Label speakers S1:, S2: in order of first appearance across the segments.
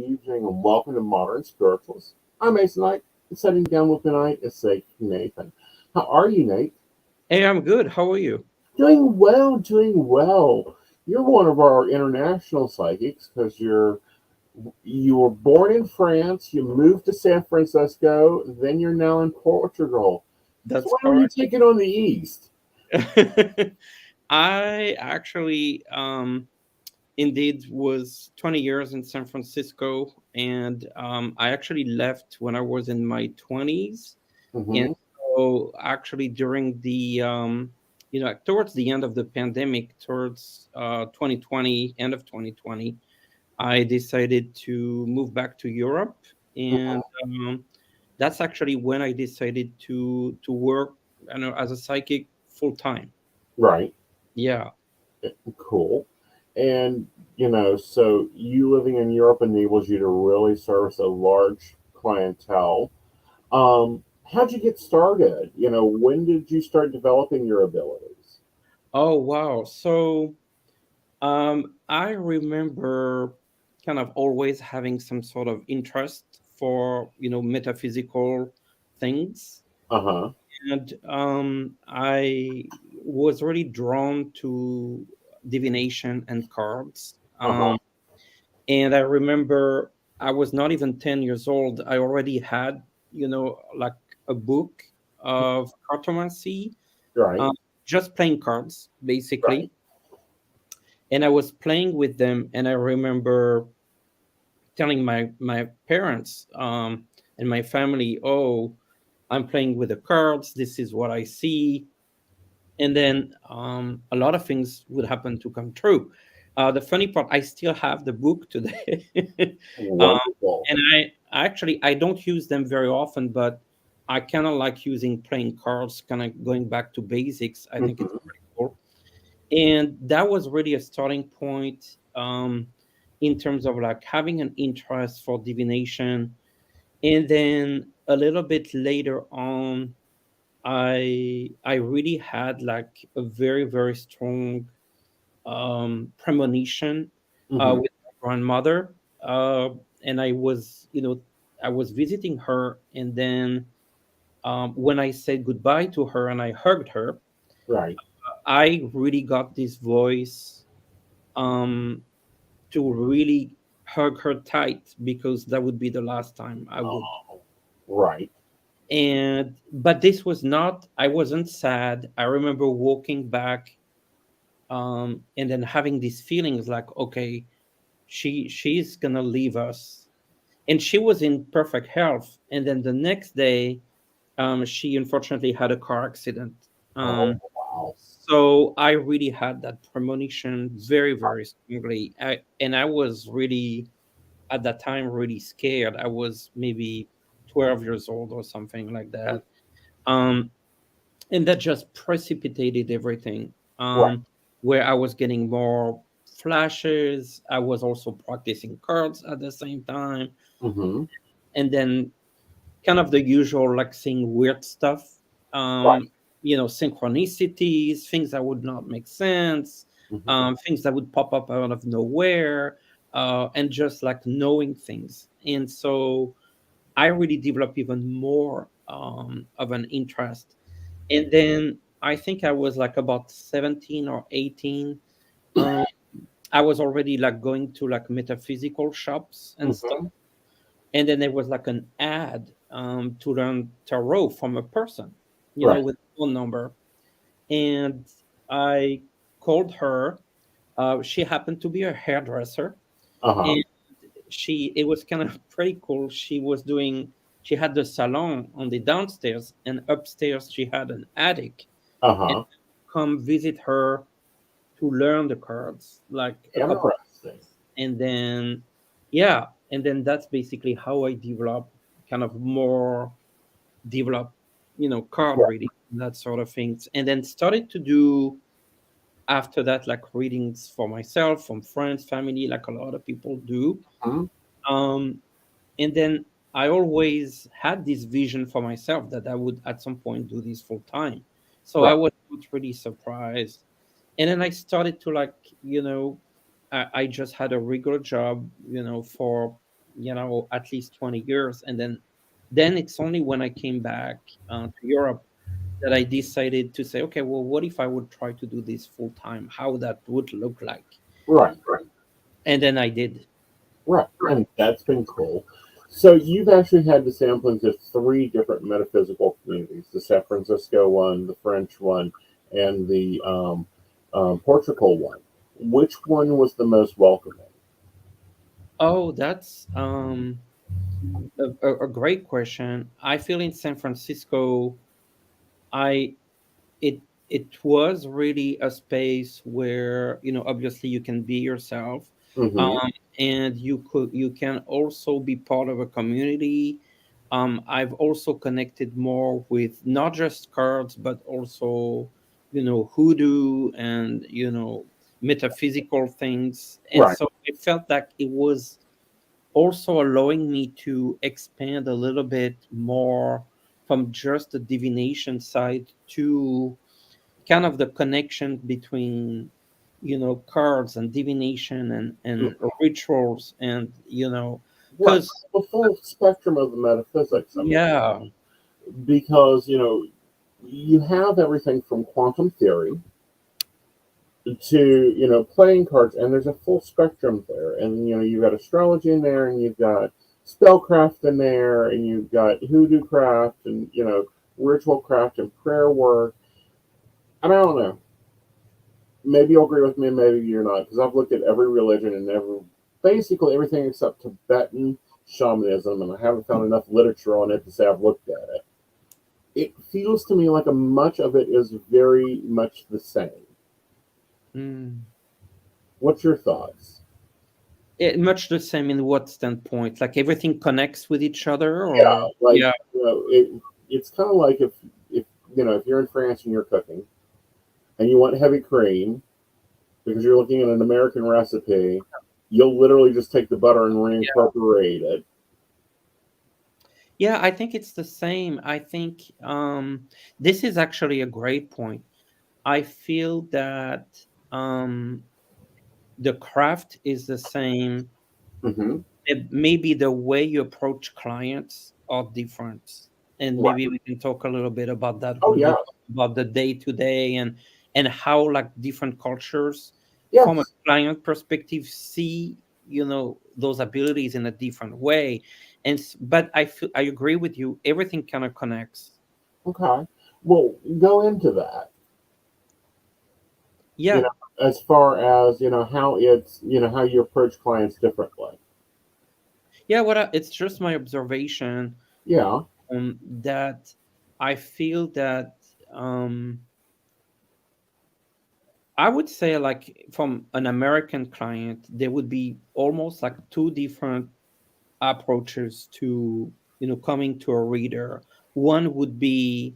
S1: evening, and welcome to Modern Spiritualists. I'm Aeson Knight, and sitting down with tonight is Sage Nathan. How are you, Nate?
S2: Hey, I'm good. How are you?
S1: Doing well, doing well. You're one of our international psychics because you were born in France, you moved to San Francisco, then you're now in Portugal. So
S2: That's
S1: why are you
S2: correct.
S1: taking on the East?
S2: I actually indeed was 20 years in San Francisco, and I actually left when I was in my 20s. And
S1: Mm-hmm.
S2: so actually during the towards the end of the pandemic, towards 2020, end of 2020, I decided to move back to Europe, and that's actually when I decided to work, as a psychic full time.
S1: Right.
S2: Yeah.
S1: Cool. And, so you living in Europe enables you to really service a large clientele. How'd you get started? When did you start developing your abilities?
S2: Oh wow. So I remember kind of always having some sort of interest for metaphysical things,
S1: Uh huh.
S2: and I was really drawn to divination and cards.
S1: Uh huh.
S2: And I remember I was not even 10 years old. I already had, like a book of cartomancy,
S1: Right.
S2: um, just playing cards, basically.
S1: Right.
S2: And I was playing with them. And I remember telling my parents and my family, oh, I'm playing with the cards. This is what I see. And then a lot of things would happen to come true. The funny part, I still have the book today. um,
S1: Wonderful.
S2: and I actually I don't use them very often, but I kind of like using playing cards, kind of going back to basics. I think it's
S1: Hmm.
S2: pretty cool, and that was really a starting point in terms of like having an interest for divination, and then a little bit later on I really had like a very very strong premonition
S1: Hmm.
S2: with my grandmother, uh, and I was visiting her, and then when I said goodbye to her and I hugged her,
S1: Right.
S2: I really got this voice um, to really hug her tight because that would be the last time I would.
S1: Oh, right.
S2: And but this was not. I wasn't sad. I remember walking back and then having these feelings like, okay, she's gonna leave us, and she was in perfect health. And then the next day, she unfortunately had a car accident.
S1: Oh,
S2: Um,
S1: wow.
S2: so I really had that premonition very very strongly, and I was really at that time really scared. I was maybe 12 years old or something like that. Um, and that just precipitated everything.
S1: Right.
S2: Where I was getting more flashes, I was also practicing cards at the same time,
S1: Hmm.
S2: and then kind of the usual, like seeing weird stuff,
S1: Right.
S2: um, synchronicities, things that would not make sense,
S1: Hmm.
S2: things that would pop up out of nowhere, and just like knowing things. And so I really developed even more of an interest. And then I think I was like about 17 or 18. Um, I was already like going to like metaphysical shops and stuff.
S1: Hmm.
S2: And then there was like an ad to learn tarot from a person,
S1: Right.
S2: with a phone number. And I called her. She happened to be a hairdresser,
S1: Uh huh.
S2: and it was kind of pretty cool. She had the salon on the downstairs, and upstairs she had an attic.
S1: Uh
S2: And
S1: huh.
S2: come visit her to learn the cards like a couple of
S1: Interesting.
S2: months. And then yeah, and then that's basically how I develop kind of more develop card
S1: Right.
S2: reading, that sort of things, and then started to do after that like readings for myself, from friends, family, like a lot of people do.
S1: Mhm.
S2: um and then I always had this vision for myself that I would at some point do this full time. So I
S1: Right.
S2: was not really surprised. And then I started to like, I just had a regular job, for at least 20 years. And then it's only when I came back to Europe that I decided to say, okay, well, what if I would try to do this full time? How that would look like?
S1: Right,
S2: And then I did.
S1: right. And that's been cool. So you've actually had the samplings of three different metaphysical communities: the San Francisco one, the French one, and the Portugal one. Which one was the most welcoming?
S2: Oh, that's a great question. I feel in San Francisco, I it it was really a space where obviously you can be yourself,
S1: Mm-hmm.
S2: um, and you can also be part of a community. I've also connected more with not just cards but also hoodoo and metaphysical things, and
S1: Right.
S2: so I felt like it was also allowing me to expand a little bit more from just the divination side to kind of the connection between cards and divination and rituals, and
S1: Right.
S2: because
S1: The full spectrum of the metaphysics. I mean,
S2: yeah,
S1: because you have everything from quantum theory to playing cards, and there's a full spectrum there. And you've got astrology in there, and you've got spellcraft in there, and you've got hoodoo craft, and ritual craft and prayer work. And I don't know. Maybe you'll agree with me, maybe you're not, because I've looked at every religion and basically everything except Tibetan shamanism, and I haven't found enough literature on it to say I've looked at it. It feels to me like a much of it is very much the same.
S2: mm,
S1: What's your thoughts?
S2: much the same in what standpoint? Like everything connects with each other,
S1: Yeah,
S2: or
S1: like
S2: yeah,
S1: it's kind of like if you're in France and you're cooking and you want heavy cream because you're looking at an American recipe, you'll literally just take the butter and reincorporate it.
S2: yeah. I think it's the same. I think this is actually a great point. I feel that um, the craft is the same.
S1: Hmm.
S2: Maybe the way you approach clients are different, and
S1: Right.
S2: maybe we can talk a little bit about that
S1: Oh
S2: when
S1: yeah.
S2: we talk about the day to day and how like different cultures from a
S1: Yes.
S2: client perspective see those abilities in a different way. But I agree with you, everything kind of connects.
S1: Okay. Well, go into that. You
S2: Yeah,
S1: know, as far as how it's how you approach clients differently.
S2: yeah. It's just my observation,
S1: Yeah.
S2: that I feel that um I would say, like, from an American client, there would be almost like two different approaches to, coming to a reader. One would be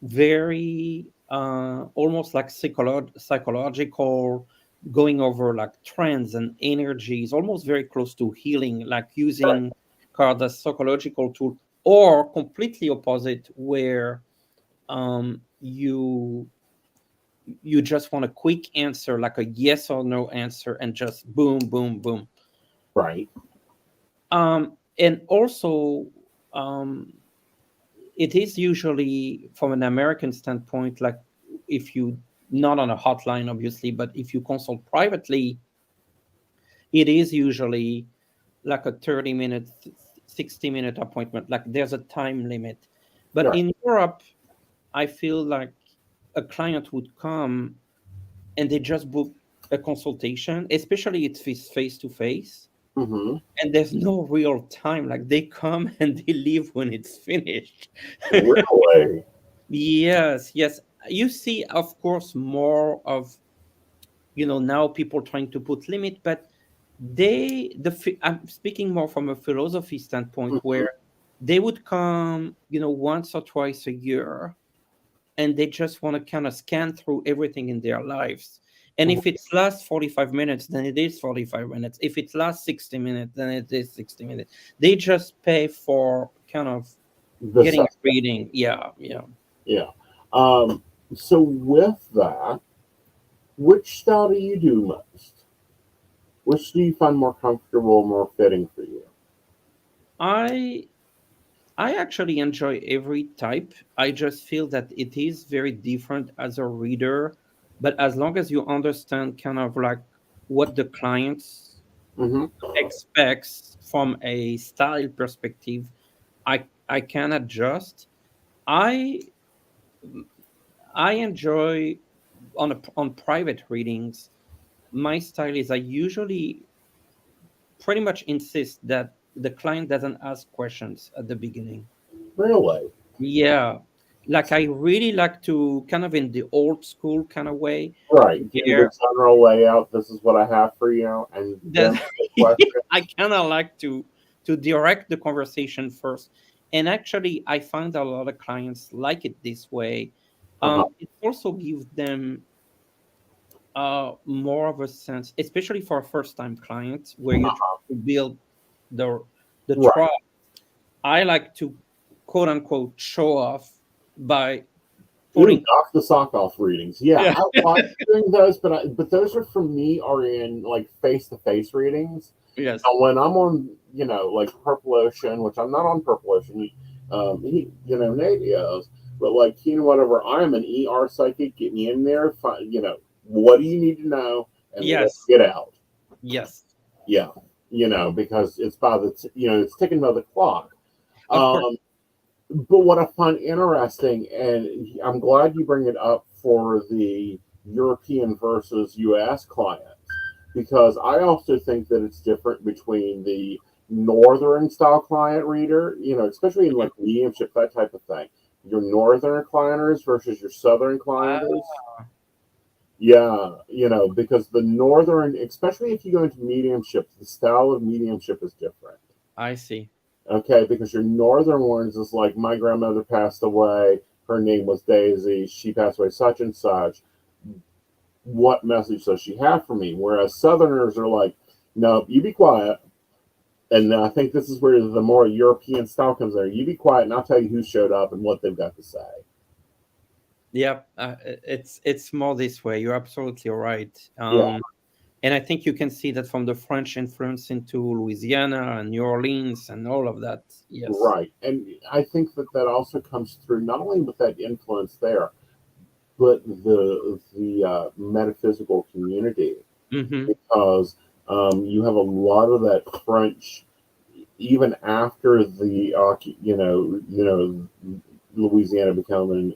S2: very almost like psychological, going over like trends and energies, almost very close to healing, like
S1: Right.
S2: using card as psychological tool, or completely opposite, where you just want a quick answer, like a yes or no answer, and just boom, boom, boom.
S1: Right.
S2: And also, um, it is usually from an American standpoint, like, if you not on a hotline, obviously, but if you consult privately, it is usually like a 30-minute, 60-minute appointment. Like there's a time limit. But
S1: Right.
S2: in Europe, I feel like a client would come and they just book a consultation, especially it's face to face,
S1: Mm-hmm.
S2: and there's no real time. Like they come and they leave when it's finished.
S1: Really?
S2: Yes, yes. You see, of course, more of now people trying to put limit, but I'm speaking more from a philosophy standpoint,
S1: Mm-hmm.
S2: where they would come once or twice a year, and they just want to kind of scan through everything in their lives. And if it lasts 45 minutes, then it is 45 minutes. If it lasts 60 minutes, then it is 60 minutes. They just pay for kind of
S1: The
S2: getting a
S1: same.
S2: reading. Yeah, yeah.
S1: Yeah. Um, so with that, which style do you do most? Which do you find more comfortable, more fitting for you?
S2: I I actually enjoy every type. I just feel that it is very different as a reader, but as long as you understand kind of like what the clients
S1: Hmm.
S2: expects from a style perspective, I can adjust. I I enjoy on private readings. My style is I usually pretty much insist that the client doesn't ask questions at the beginning.
S1: Really?
S2: Yeah, like I really like to kind of in the old school kind of way,
S1: Right. Give you the
S2: where
S1: general layout. This is what I have for you, and
S2: that
S1: then the question.
S2: I kind of like to direct the conversation first. And actually, I find a lot of clients like it this way.
S1: Uh-huh.
S2: It also gives them more of a sense, especially for a first time client, where you try to build the the
S1: Right.
S2: trust. I like to quote unquote show off by
S1: Ooh,
S2: putting
S1: knock the sock off readings. Yeah,
S2: yeah
S1: I like doing those, but those are for me are in like face to face readings.
S2: yes
S1: Now, when I'm on, like Purple Ocean, which I'm not on Purple Ocean, Nate is, but like whatever, I'm an ER psychic. Get me in there. What do you need to know, and let's
S2: yes
S1: get out.
S2: yes
S1: Yeah, because it's it's ticking by the clock.
S2: of course
S1: Um, but what I find interesting, and I'm glad you bring it up for the European versus US clients, because I also think that it's different between the northern style client reader, especially in like mediumship, that type of thing. Your northern clienters versus your southern clienters. Yeah, because the northern, especially if you go into mediumship, the style of mediumship is different.
S2: I see.
S1: Okay, because your northern ones is like my grandmother passed away. Her name was Daisy. She passed away such and such. What message does she have for me? Whereas southerners are like, no, you be quiet. And I think this is where the more European style comes there. You be quiet, and I'll tell you who showed up and what they've got to say.
S2: Yeah, it's more this way. You're absolutely right.
S1: Yeah,
S2: And I think you can see that from the French influence into Louisiana and New Orleans and all of that. Yes.
S1: right. And I think that that also comes through not only with that influence there, but the metaphysical community,
S2: Mm-hmm.
S1: because you have a lot of that French even after the Louisiana becoming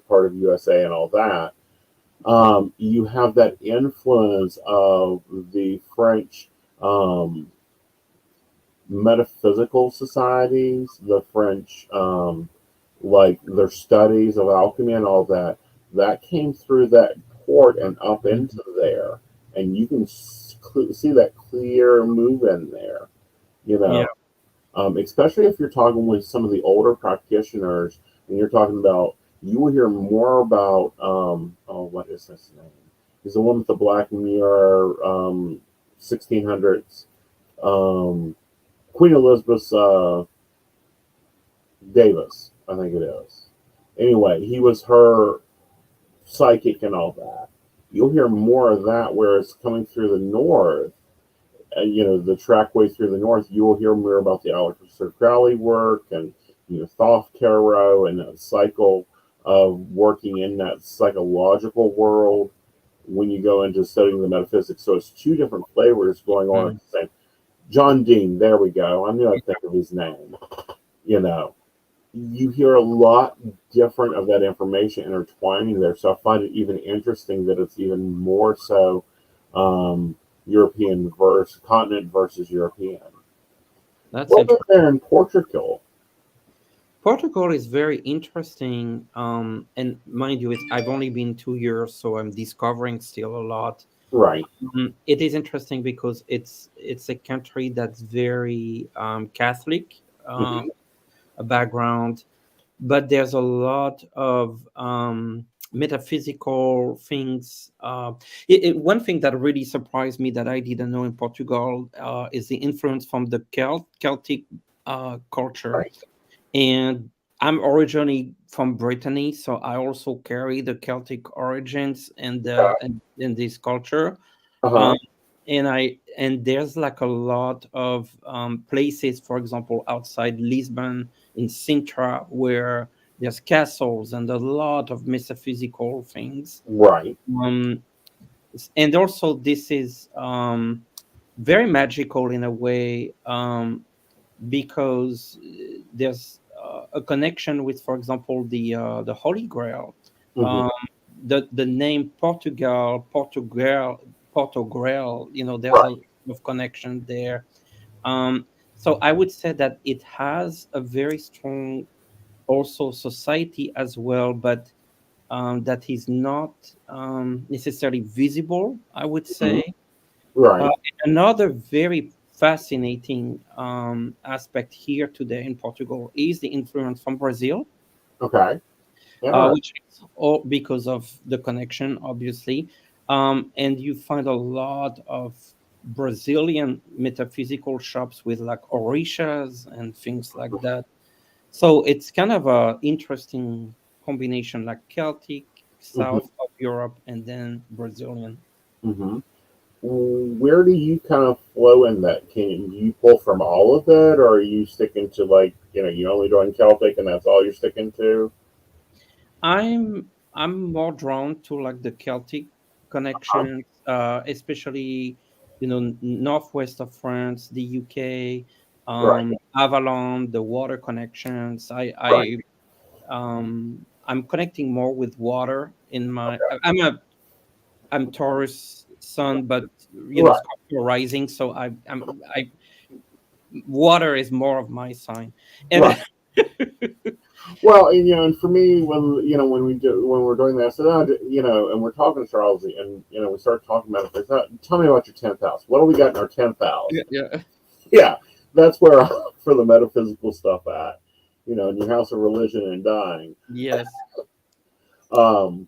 S1: part of USA and all that. You have that influence of the French um, metaphysical societies, the French like their studies of alchemy and all that. That came through that port and up into there, and you can see that clear move in there. You
S2: Yeah.
S1: know, especially if you're talking with some of the older practitioners and you're talking about, you will hear more about, what is his name? He's the one with the black mirror, 1600s, um, Queen Elizabeth Davis, I think it is. Anyway, he was her psychic and all that. You'll hear more of that where it's coming through the north, the trackway through the north, you will hear more about the Aleister Crowley work and Thoth Tarot and that cycle of working in that psychological world when you go into studying the metaphysics. So it's two different flavors going on at
S2: Mm.
S1: the same. John Dean, there we go. I knew I'd think of his name. You know, you hear a lot different of that information intertwining there. So I find it even interesting that it's even more so um, European versus continent versus European.
S2: That's
S1: What about
S2: interesting.
S1: there in Portugal?
S2: Portugal is very interesting. And mind you, I've only been 2 years, so I'm discovering still a lot.
S1: Right.
S2: It is interesting because it's a country that's very Catholic
S1: Hmm.
S2: a background, but there's a lot of metaphysical things. One thing that really surprised me that I didn't know in Portugal is the influence from the Celtic culture.
S1: Right.
S2: And I'm originally from Brittany, so I also carry the Celtic origins and
S1: Uh
S2: in this culture. Um,
S1: huh.
S2: and there's like a lot of places, for example, outside Lisbon in Sintra, where there's castles and a lot of metaphysical things.
S1: Right.
S2: Um, and also, this is very magical in a way, because there's a connection with, for example, the Holy Grail.
S1: Hmm.
S2: Um, the name Portugal, there's a
S1: Right.
S2: lot of connection there. So I would say that it has a very strong also society as well, but that is not necessarily visible, I would
S1: Hmm.
S2: say. Uh,
S1: Right.
S2: Another very fascinating aspect here today in Portugal is the influence from Brazil,
S1: Okay. Interesting.
S2: which is all because of the connection, obviously. And you find a lot of Brazilian metaphysical shops with like orishas and things like that. So it's kind of a interesting combination, like Celtic,
S1: Hmm.
S2: south of Europe, and then Brazilian.
S1: Hmm. Where do you kind of flow in that? Can you pull from all of it, or are you sticking to, like, you only doing Celtic and that's all you're sticking to?
S2: I'm more drawn to like the Celtic
S1: Huh?
S2: connections, especially northwest of France, the UK,
S1: Right.
S2: Avalon, the water connections.
S1: Right.
S2: I'm connecting more with water in my. I'm Taurus sun, but
S1: Right.
S2: Scorpio rising, so I water is more of my sign, and
S1: Right. Well, and for me, when we're doing this, and we're talking astrology, and we start talking about it. Tell me about your 10th house. What do we got in our 10th house?
S2: yeah, yeah.
S1: Yeah, that's where for the metaphysical stuff at. In your house of religion and dying.
S2: Yes.
S1: Um,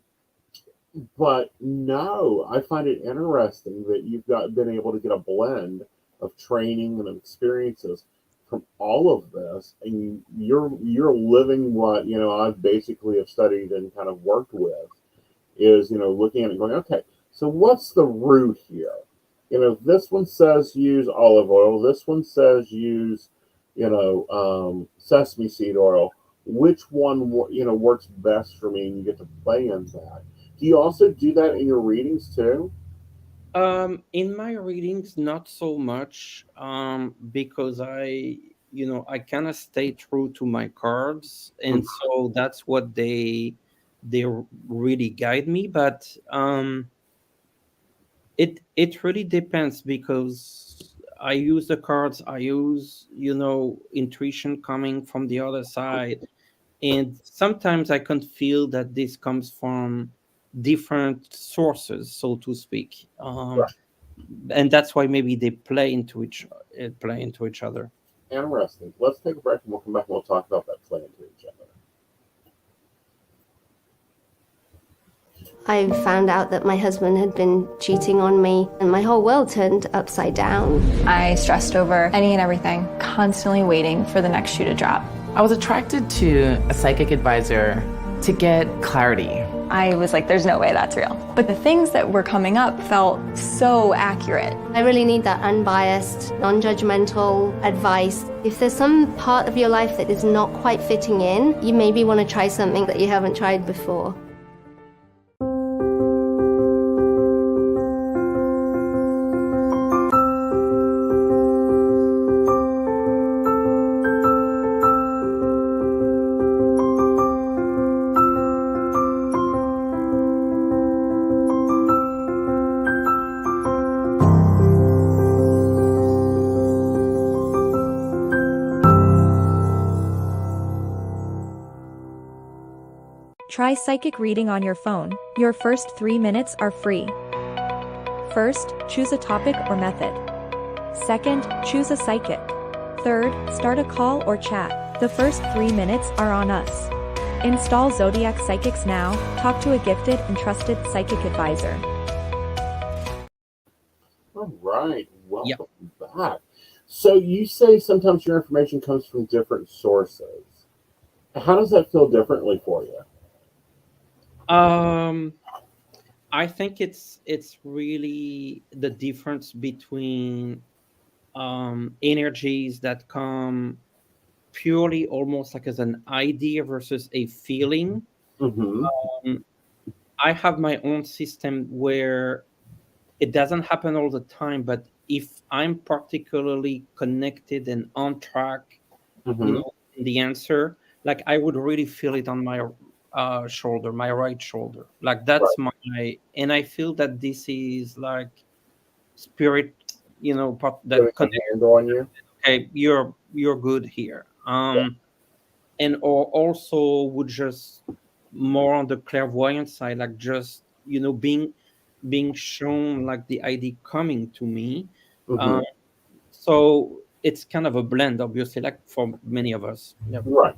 S1: but no, I find it interesting that you've been able to get a blend of training and of experiences from all of this, and you're living what I basically have studied and kind of worked with, is looking at it and going, okay, so what's the root here? This one says use olive oil. This one says use sesame seed oil. Which one works best for me? And you get to play in that. Do you also do that in your readings too?
S2: In my readings, not so much, because I kind of stay true to my cards, and so that's what they really guide me. But it really depends because I use the cards, I use intuition coming from the other side, and sometimes I can feel that this comes from different sources, so to speak.
S1: Right.
S2: And that's why maybe they play into each other.
S1: Interesting. Let's take a break and we'll come back and we'll talk about that play into each other.
S3: I found out that my husband had been cheating on me, and my whole world turned upside down.
S4: I stressed over any and everything, constantly waiting for the next shoe to drop.
S5: I was attracted to a psychic advisor to get clarity.
S4: I was like, there's no way that's real. But the things that were coming up felt so accurate.
S3: I really need that unbiased, non-judgmental advice. If there's some part of your life that is not quite fitting in, you maybe want to try something that you haven't tried before.
S6: Try psychic reading on your phone. Your first 3 minutes are free. First, choose a topic or method. Second, choose a psychic. Third, start a call or chat. The first 3 minutes are on us. Install Zodiac Psychics now. Talk to a gifted and trusted psychic advisor.
S1: All right.
S2: Yeah.
S1: Welcome back. So you say sometimes your information comes from different sources. How does that feel differently for you?
S2: Um, I think it's really the difference between energies that come purely almost like as an idea versus a feeling.
S1: Mm-hmm.
S2: Um, I have my own system where it doesn't happen all the time, but if I'm particularly connected and on track,
S1: Mm-hmm.
S2: in the answer, like I would really feel it on my shoulder, my right shoulder. Like
S1: Right.
S2: that's and I feel that this is like spirit,
S1: Getting
S2: that
S1: a
S2: connect.
S1: handle on you.
S2: Okay, you're good here. And or also would just more on the clairvoyant side, like just being shown like the ID coming to me.
S1: Mm-hmm.
S2: Um, so it's kind of a blend, obviously, like for many of us. Yeah.
S1: Right.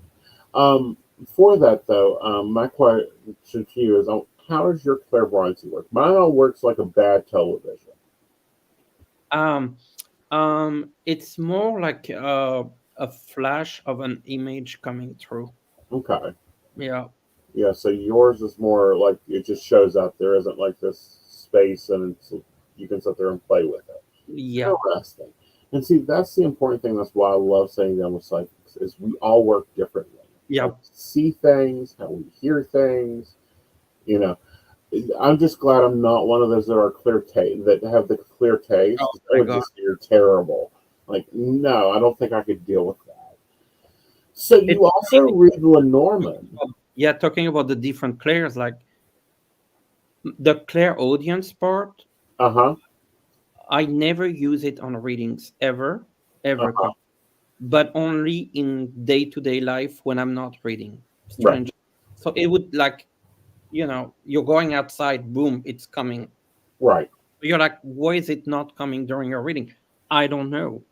S1: Um, for that though, my question to you is, how does your clairvoyancy work? Mine all works like a bad television.
S2: Um, it's more like a flash of an image coming through.
S1: Okay.
S2: Yeah.
S1: Yeah. So yours is more like it just shows up. There isn't like this space, and you can sit there and play with it.
S2: Yeah.
S1: Interesting. And see, that's the important thing. That's why I love sitting down with psychics. Is we all work differently. How
S2: Yeah.
S1: we see things, how we hear things. You know, I'm just glad I'm not one of those that are clear taste that have the clear taste.
S2: Oh
S1: That
S2: my
S1: would
S2: God.
S1: just be terrible. Like, no, I don't think I could deal with that. So
S2: It's
S1: you also
S2: funny
S1: read Lenormand.
S2: yeah, talking about the different clairs, like the clairaudience part,
S1: Uh huh.
S2: I never use it on readings ever,
S1: Uh
S2: ever,
S1: huh.
S2: but only in day-to-day life when I'm not reading.
S1: Right.
S2: Strange. So it would like, you're going outside, boom, it's coming.
S1: Right.
S2: You're like, why is it not coming during your reading? I don't know.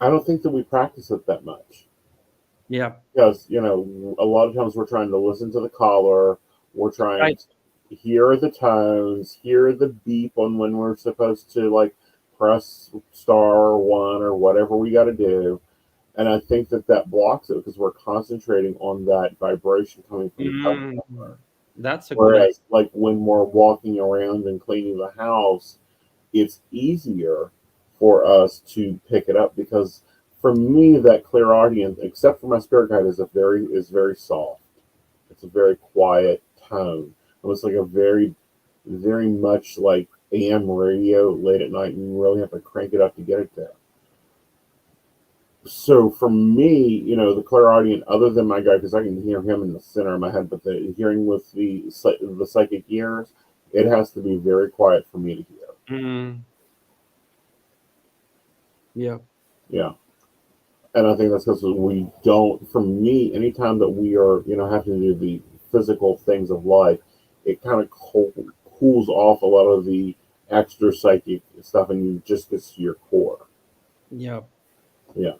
S1: I don't think that we practice it that much.
S2: Yeah.
S1: Because a lot of times we're trying to listen to the caller, we're trying
S2: Right.
S1: to hear the tones, hear the beep on when we're supposed to like press star one or whatever we got to do, and I think that that blocks it because we're concentrating on that vibration coming from the
S2: Mm,
S1: telephone.
S2: that's a good idea.
S1: Whereas like when we're walking around and cleaning the house, it's easier for us to pick it up because for me that clear audience, except for my spirit guide, is very soft. It's a very quiet tone. Almost like a very much like AM radio late at night, and you really have to crank it up to get it there. So for me, the clairaudient, other than my guy, because I can hear him in the center of my head, but the hearing with the psychic ears, it has to be very quiet for me to hear.
S2: Mm, yeah.
S1: Yeah. And I think that's because we don't. For me, anytime that we are, having to do the physical things of life, it kind of cools off a lot of the extra psychic stuff, and you just get to your core.
S2: Yeah.
S1: Yeah.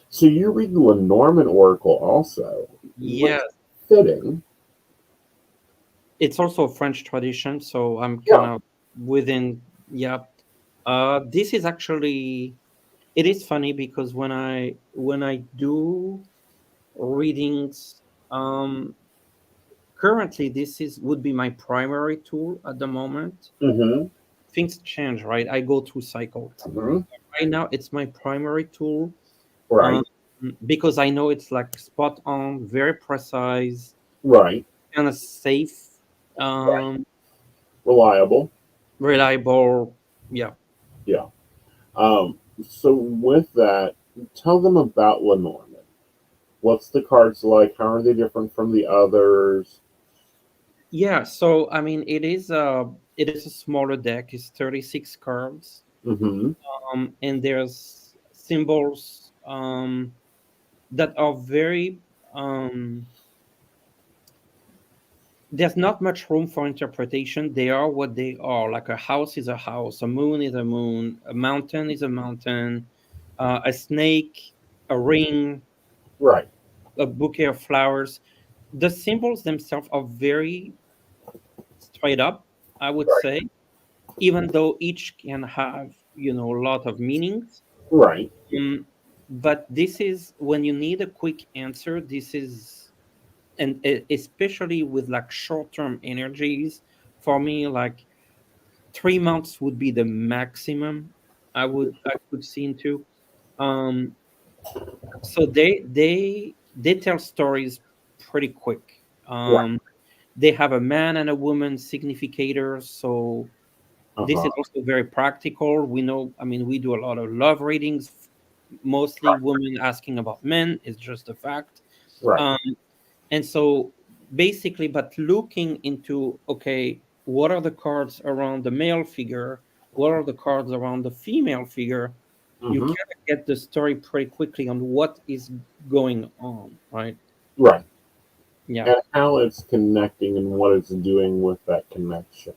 S1: So you read the Lenormand Oracle also, which
S2: Yeah.
S1: fitting.
S2: It's also a French tradition, so I'm kind
S1: Yeah.
S2: of within. Yeah. This is actually, it is funny because when I do readings, um, currently this is would be my primary tool at the moment.
S1: Mm-hmm.
S2: Things change, right? I go through cycles.
S1: Mm-hmm.
S2: Right now, it's my primary tool, um,
S1: Right.
S2: because I know it's like spot on, very precise,
S1: Right.
S2: kind of safe,
S1: Right.
S2: um,
S1: Reliable.
S2: reliable. Yeah.
S1: Yeah. So with that, tell them about Lenormand. What's the cards like? How are they different from the others?
S2: Yeah, so I mean, it is a smaller deck. It's 36 cards,
S1: Mm-hmm.
S2: and there's symbols that are very. There's not much room for interpretation. They are what they are. Like a house is a house, a moon is a moon, a mountain is a mountain, a snake, a ring,
S1: Right.
S2: a bouquet of flowers. The symbols themselves are very straight up, I would
S1: Right.
S2: say, even though each can have a lot of meanings.
S1: Right.
S2: Mm, but this is when you need a quick answer. This is and especially with like short-term energies, for me, like 3 months would be the maximum I could see into. Um, so they tell stories pretty quick.
S1: Right.
S2: They have a man and a woman significator, so this
S1: Uh-huh.
S2: is also very practical. We know, I mean, we do a lot of love readings, mostly women asking about men. It's just a fact.
S1: Right.
S2: Um, and so basically, but looking into, okay, what are the cards around the male figure? What are the cards around the female figure? You
S1: Mm-hmm.
S2: kind of get the story pretty quickly on what is going on, right?
S1: Right.
S2: Yeah.
S1: And how it's connecting and what it's doing with that connection.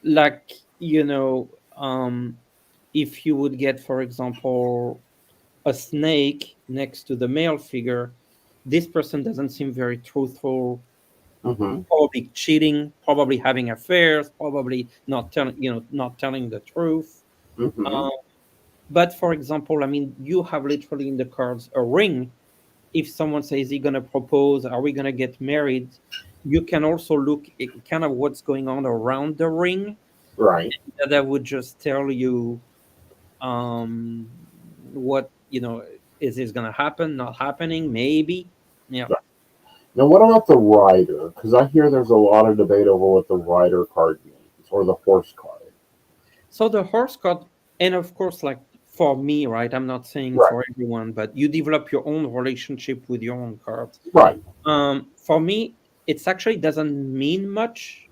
S2: Like, if you would get, for example, a snake next to the male figure, this person doesn't seem very truthful,
S1: Mm-hmm.
S2: probably cheating, probably having affairs, probably not telling the truth.
S1: Mm-hmm.
S2: Um, but for example, I mean, you have literally in the cards a ring. If someone says, "Is he gonna propose? Are we gonna get married?" You can also look at kind of what's going on around the ring.
S1: Right.
S2: That would just tell you what is this gonna happen, not happening, maybe. Yeah.
S1: Right. Now, what about the rider? Because I hear there's a lot of debate over what the rider card means or the horse card.
S2: So the horse card, and of course, like for me, right? I'm not saying
S1: Right.
S2: for everyone, but you develop your own relationship with your own cards.
S1: Right.
S2: For me, it's actually doesn't mean much,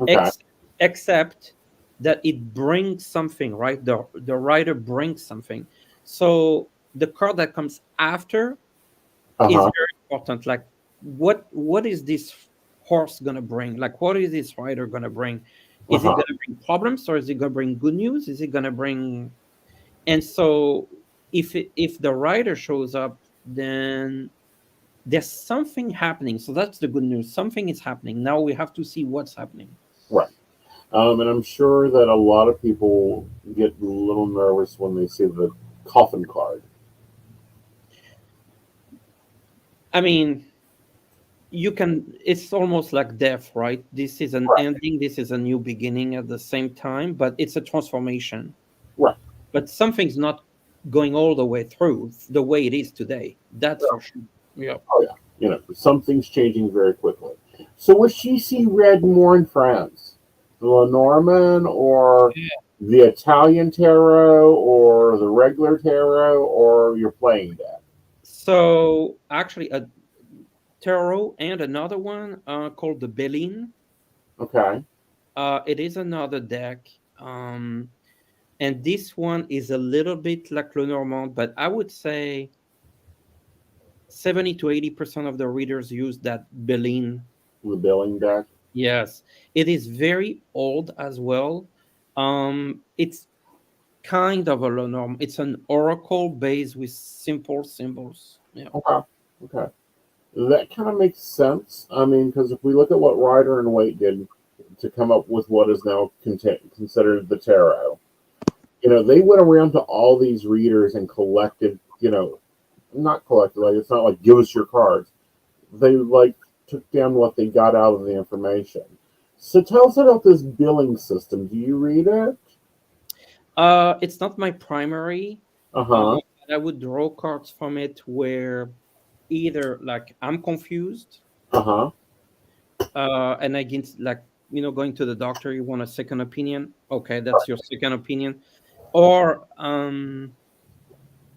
S1: Okay.
S2: ex- except that it brings something, right? The writer brings something. So the card that comes after is
S1: Uh-huh.
S2: very important. Like, what is this horse gonna bring? Like, what is this rider gonna bring? Is it
S1: Uh-huh.
S2: gonna bring problems, or is it gonna bring good news? Is it gonna bring? And so, if the rider shows up, then there's something happening. So that's the good news. Something is happening. Now we have to see what's happening.
S1: Right. And I'm sure that a lot of people get a little nervous when they see the coffin card.
S2: I mean, it's almost like death, right? This is an
S1: Right.
S2: ending, this is a new beginning at the same time, but it's a transformation.
S1: Right.
S2: But something's not going all the way through the way it is today. That's
S1: Yeah.
S2: for sure. Yeah.
S1: Oh, yeah. Something's changing very quickly. So would she see red more in France? The Lenormand or the Italian tarot or the regular tarot or your playing deck?
S2: So actually, a tarot and another one called the Belin.
S1: Okay.
S2: It is another deck. And this one is a little bit like Lenormand, but I would say 70 to 80% of the readers use that Belin.
S1: The billing deck.
S2: Yes, it is very old as well. It's kind of a Lenormand. It's an oracle based with simple symbols. Yeah.
S1: Okay. Okay. That kind of makes sense. I mean, because if we look at what Rider and Waite did to come up with what is now considered the tarot, they went around to all these readers and collected, not collected, like it's not like give us your cards. They like took down what they got out of the information. So tell us about this billing system. Do you read it?
S2: It's not my primary.
S1: Uh-huh.
S2: I would draw cards from it where either like I'm confused,
S1: Uh-huh.
S2: and I get like going to the doctor, you want a second opinion. Okay, that's your second opinion. Or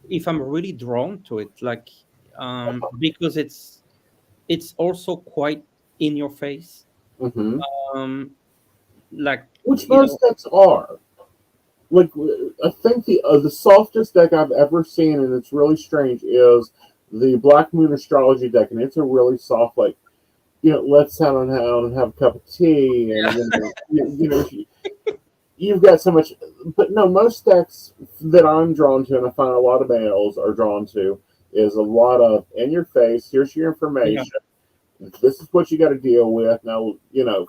S2: if I'm really drawn to it, like because it's also quite in your face.
S1: Mm-hmm.
S2: Um, like
S1: Which most decks are. Like, I think the softest deck I've ever seen, and it's really strange, is the Black Moon Astrology deck, and it's a really soft, like, let's sit down and have a cup of tea, and you've got so much. But no, most decks that I'm drawn to, and I find a lot of males are drawn to, is a lot of in your face. Here's your information. Yeah. This is what you got to deal with. Now,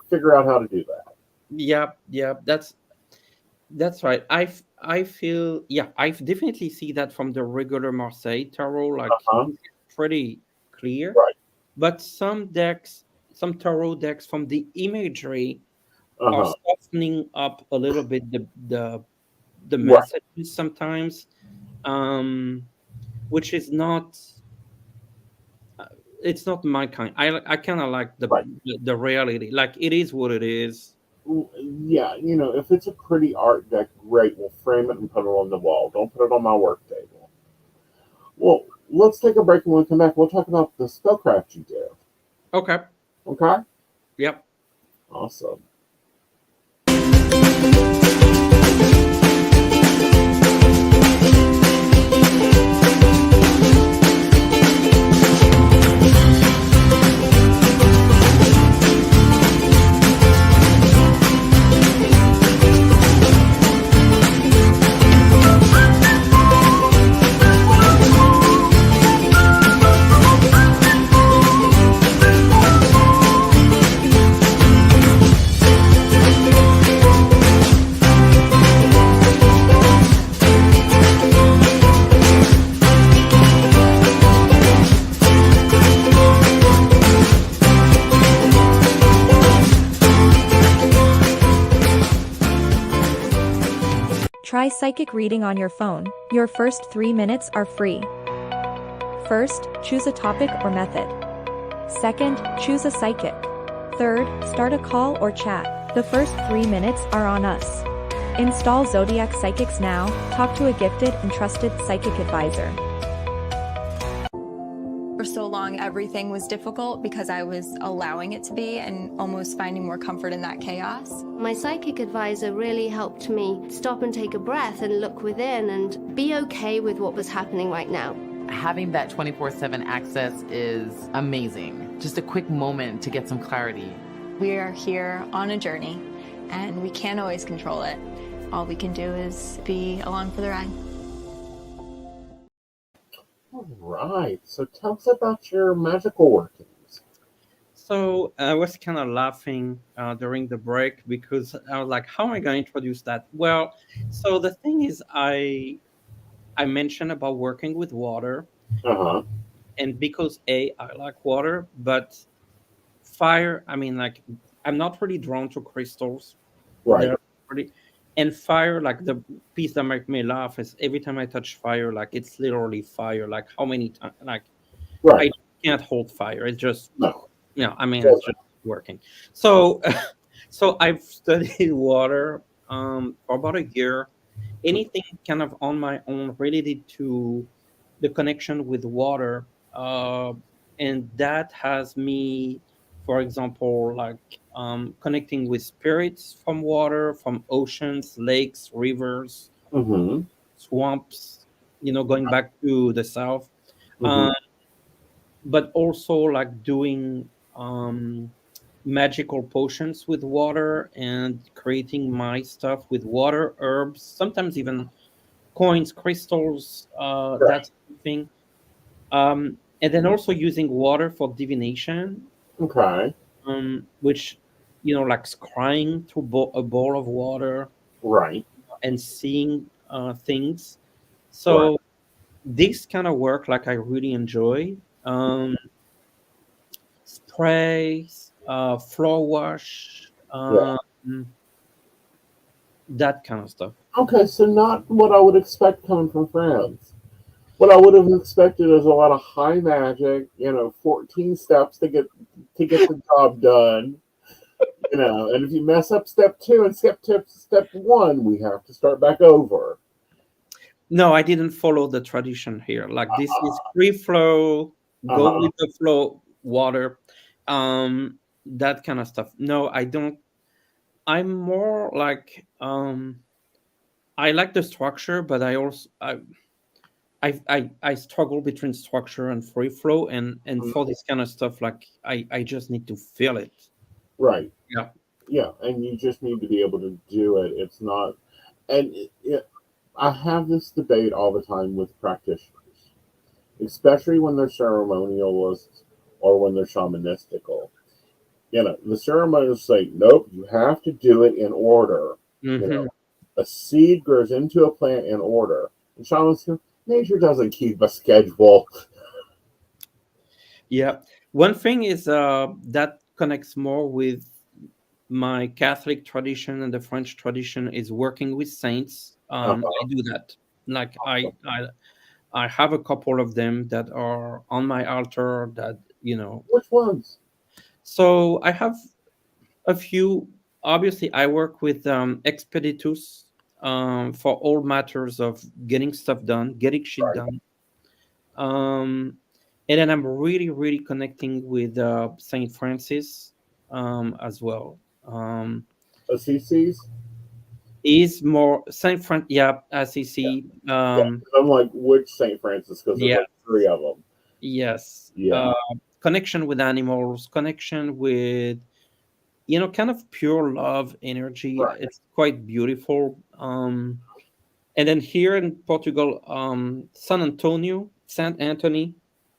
S1: figure out how to do that.
S2: Yeah, that's right. I feel I definitely see that from the regular Marseille tarot. Like
S1: Uh-huh.
S2: pretty clear.
S1: Right.
S2: but some decks, some tarot decks from the imagery are
S1: Uh-huh.
S2: softening up a little bit the
S1: Right.
S2: messages sometimes, um, which is not it's not my kind. I kind of like
S1: Right.
S2: the reality. Like it is what it is.
S1: Yeah, if it's a pretty art deck, great. We'll frame it and put it on the wall. Don't put it on my work table. Well, let's take a break, and when we come back, we'll talk about the spellcraft you do.
S2: Okay.
S1: Okay?
S2: Yep.
S1: Awesome.
S6: Try psychic reading on your phone. Your first 3 minutes are free. First, choose a topic or method. Second, choose a psychic. Third, start a call or chat. The first 3 minutes are on us. Install Zodiac Psychics now. Talk to a gifted and trusted psychic advisor.
S4: For so long, everything was difficult because I was allowing it to be and almost finding more comfort in that chaos.
S3: My psychic advisor really helped me stop and take a breath and look within and be okay with what was happening right now.
S5: Having that 24/7 access is amazing. Just a quick moment to get some clarity.
S4: We are here on a journey and we can't always control it. All we can do is be along for the ride.
S1: All right. So tell us about your magical workings.
S2: So I was kind of laughing during the break because I was like, "How am I going to introduce that?" Well, so the thing is, I mentioned about working with water,
S1: Uh-huh.
S2: and because I like water, but fire. I mean, like I'm not really drawn to crystals.
S1: Right.
S2: They're pretty, and fire. Like the piece that makes me laugh is every time I touch fire, like it's literally fire. Like how many times? Like I
S1: Right.
S2: can't hold fire. It's just
S1: No.
S2: I mean, it's just working. So, so I've studied water for about a year. Anything kind of on my own related to the connection with water, and that has me, for example, like connecting with spirits from water, from oceans, lakes, rivers,
S1: Mm-hmm.
S2: swamps. Going back to the south.
S1: Mm-hmm.
S2: But also like doing magical potions with water and creating my stuff with water, herbs, sometimes even coins, crystals,
S1: Right.
S2: that sort of thing. And then also using water for divination,
S1: Okay.
S2: which, like scrying through a bowl of water
S1: Right.
S2: and seeing things.
S1: Right.
S2: So this kind of work, like I really enjoy. Sprays, floor wash,
S1: Yeah.
S2: that kind of stuff.
S1: Okay, so not what I would expect coming from France. What I would have expected is a lot of high magic, 14 steps to get the job done. And if you mess up step 2 and step 1, we have to start back over.
S2: No, I didn't follow the tradition here. Like this is free flow, go
S1: Uh-huh.
S2: with the flow, water, that kind of stuff. No, I don't. I'm more like I like the structure, but I also I struggle between structure and free flow, and for this kind of stuff, like I just need to feel it.
S1: Right.
S2: Yeah.
S1: Yeah, and you just need to be able to do it. It's not, and I have this debate all the time with practitioners, especially when they're ceremonialists or when they're shamanistical. The ceremonialists say, nope, you have to do it in order.
S2: Hmm.
S1: A seed grows into a plant in order. And shamans go, nature doesn't keep a schedule.
S2: Yeah. one thing is that connects more with my Catholic tradition and the French tradition is working with saints.
S1: Uh-huh.
S2: I do that. Like I have a couple of them that are on my altar that,
S1: Which ones?
S2: so I have a few. Obviously, I work with expeditus for all matters of getting stuff done, getting shit
S1: Right.
S2: done. And then I'm really, really connecting with Saint Francis as well.
S1: ACCs?
S2: Is more Saint Fran, yeah,
S1: Yeah.
S2: SEC.
S1: Yeah. I'm like, which St. Francis? Because there's
S2: Yeah,
S1: like three of them.
S2: yes.
S1: Yeah.
S2: Connection with animals, connection with kind of pure love energy.
S1: Right.
S2: It's quite beautiful. And then here in Portugal, San Antonio, Saint Anthony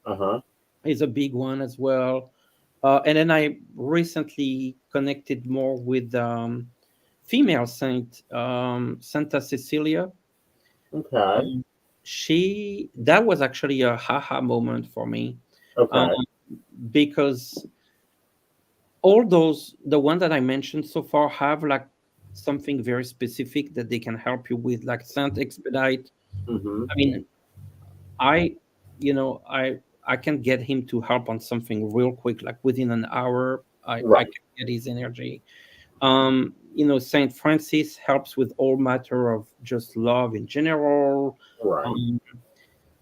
S1: Uh-huh.
S2: is a big one as well. And then I recently connected more with female saint, Santa Cecilia.
S1: Okay.
S2: Um, that was actually a haha moment for me, um,
S1: Okay.
S2: because all the ones that I mentioned so far have like something very specific that they can help you with, like Saint Expedite.
S1: Mm-hmm.
S2: I mean, I, I can get him to help on something real quick, like within an hour. I
S1: Right.
S2: can get his energy. Saint Francis helps with all matter of just love in general.
S1: Right.
S2: Um,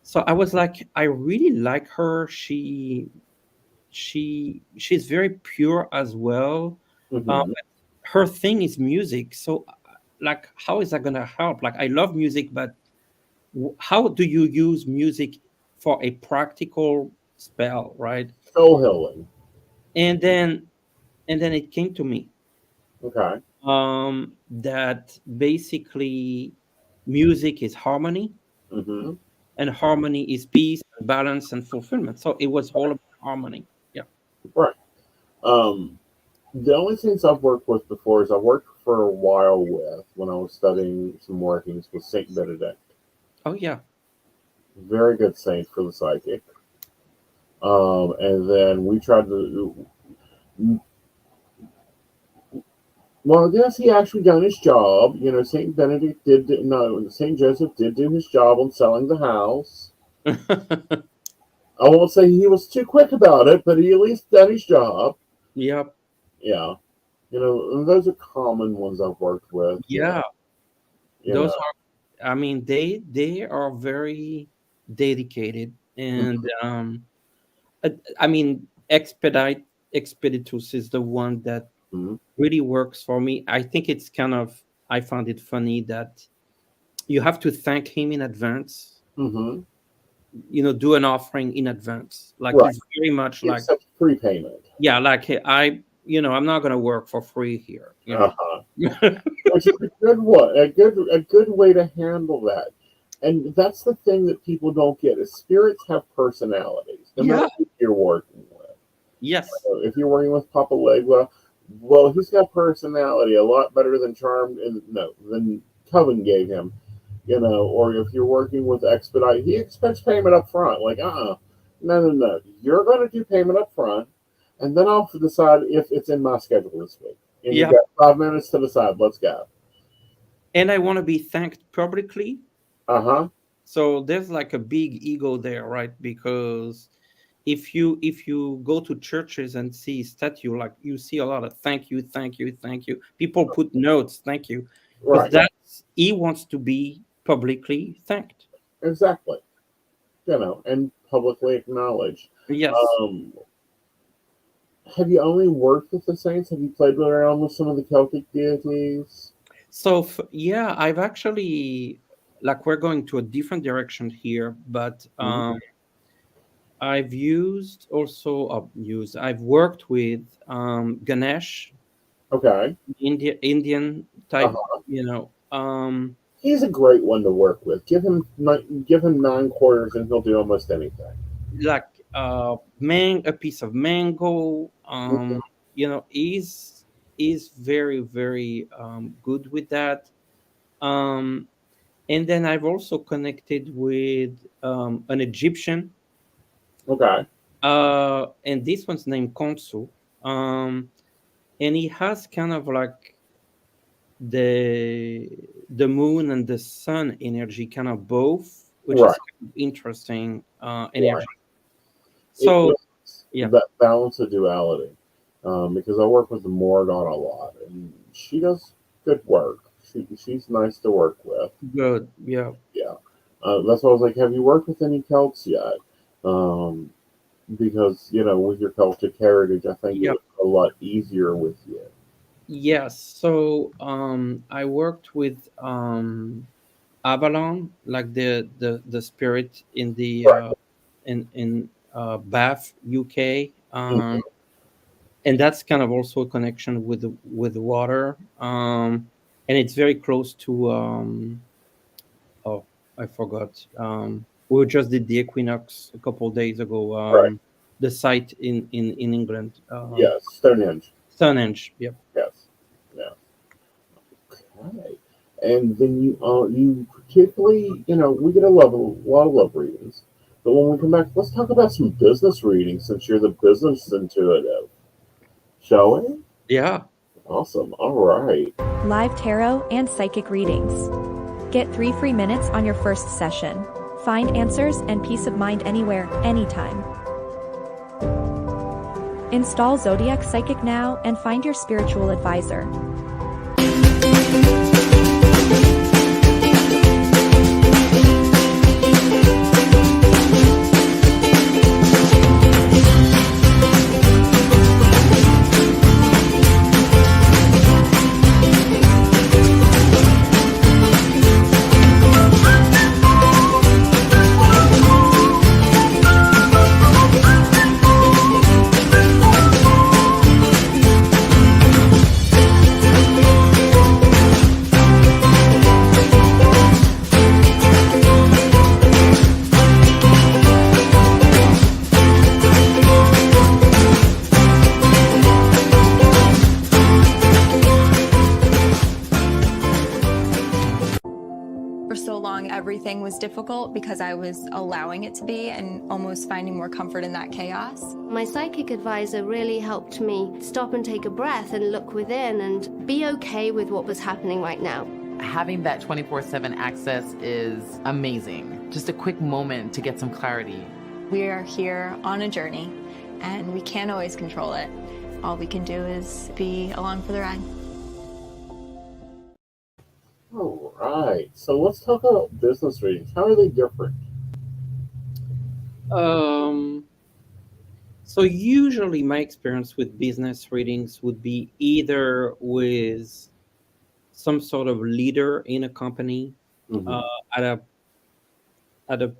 S2: so I was like, I really like her. She's very pure as well.
S1: Mm-hmm.
S2: Her thing is music. So like, how is that gonna help? Like, I love music, but how do you use music for a practical spell, right?
S1: Soul healing.
S2: And then it came to me
S1: Okay.
S2: that basically music is harmony,
S1: Mm-hmm.
S2: and harmony is peace and balance and fulfillment. So it was all about harmony. Yeah.
S1: Right. Um, the only saints I've worked with before is I worked for a while with when I was studying some workings with Saint Benedict.
S2: Oh yeah.
S1: Very good saint for the psychic. And then we tried to. Well, I guess he actually done his job. Saint Benedict no, Saint Joseph did do his job on selling the house. I won't say he was too quick about it, but he at least done his job.
S2: Yep.
S1: Yeah, and those are common ones I've worked with.
S2: Yeah.
S1: You
S2: Those
S1: know.
S2: are. I mean, they are very dedicated, and I mean, expeditus is the one that
S1: Mhm.
S2: really works for me. I think it's kind of, I found it funny that you have to thank him in advance,
S1: Mhm.
S2: do an offering in advance. Like
S1: Right.
S2: he's very much
S1: He
S2: like,
S1: accepts prepayment.
S2: yeah, like hey, I'm not gonna work for free here.
S1: Uh-huh. Which is a good one, a good way to handle that. And that's the thing that people don't get is spirits have personalities, no
S2: Yeah.
S1: matter who you're working with.
S2: Yes.
S1: If you're working with Papa Legua, well, he's got personality a lot better than Charmed and no than Coven gave him. Or if you're working with Expedite, he expects payment up front. Like, no, no, no. You're going to do payment up front, and then I'll decide if it's in my schedule this week. And
S2: Yeah.
S1: you've got 5 minutes to decide. Let's go.
S2: And I want to be thanked publicly.
S1: Uh-huh.
S2: So there's like a big ego there, right? Because if you go to churches and see statue, like you see a lot of thank you, thank you, thank you. People put notes, thank you, because
S1: Right.
S2: that's he wants to be publicly thanked.
S1: Exactly. And publicly acknowledged.
S2: Yes.
S1: Um, have you only worked with the saints? Have you played around with some of the Celtic deities?
S2: So yeah, I've actually, like, we're going to a different direction here, but
S1: Mhm.
S2: I've used also I've worked with Ganesh,
S1: Okay.
S2: Indian type,
S1: Uh-huh. He's a great one to work with. Give him 9 quarters and he'll do almost anything.
S2: like a piece of mango.
S1: Mhm.
S2: Is very, very good with that. Um, and then I've also connected with an Egyptian.
S1: Okay.
S2: And this one's named Konsu. Um, and he has kind of like the moon and the sun energy, kind of both, which is
S1: Right.
S2: kind of interesting
S1: Right.
S2: energy.
S1: It
S2: So
S1: was
S2: yeah,
S1: that balance of duality. Because I work with Morgan a lot, and she does good work. She's nice to work with.
S2: good. Yeah,
S1: Yeah. That's why I was like, have you worked with any Celts yet? Um, because, with your Celtic heritage, I think it
S2: yeah.
S1: was a lot easier with you.
S2: Yes. So I worked with Avalon, like the spirit in the
S1: Right.
S2: in Bath, UK.
S1: Mhm.
S2: And that's kind of also a connection with the water. And it's very close to oh, I forgot. We just did the equinox a couple of days ago.
S1: Right.
S2: The site in England,
S1: Yes. Stonehenge.
S2: Stonehenge. Yep.
S1: Yes. Yeah. Okay. And then you particularly, we get a lot of love readings. But when we come back, let's talk about some business readings since you're the business intuitive. Shall we?
S2: Yeah.
S1: Awesome. All right.
S6: Live tarot and psychic readings. Get 3 free minutes on your first session. Find answers and peace of mind anywhere, anytime. Install Zodiac Psychic now and find your spiritual advisor.
S4: For so long, everything was difficult because I was allowing it to be and almost finding more comfort in that chaos.
S3: My psychic advisor really helped me stop and take a breath and look within and be okay with what was happening right now.
S5: Having that 24/7 access is amazing. Just a quick moment to get some clarity.
S4: We are here on a journey and we can't always control it. All we can do is be along for the ride.
S1: All right. So let's talk about business readings. How are they different?
S2: So usually my experience with business readings would be either with some sort of leader in a company
S1: Hmm.
S2: at a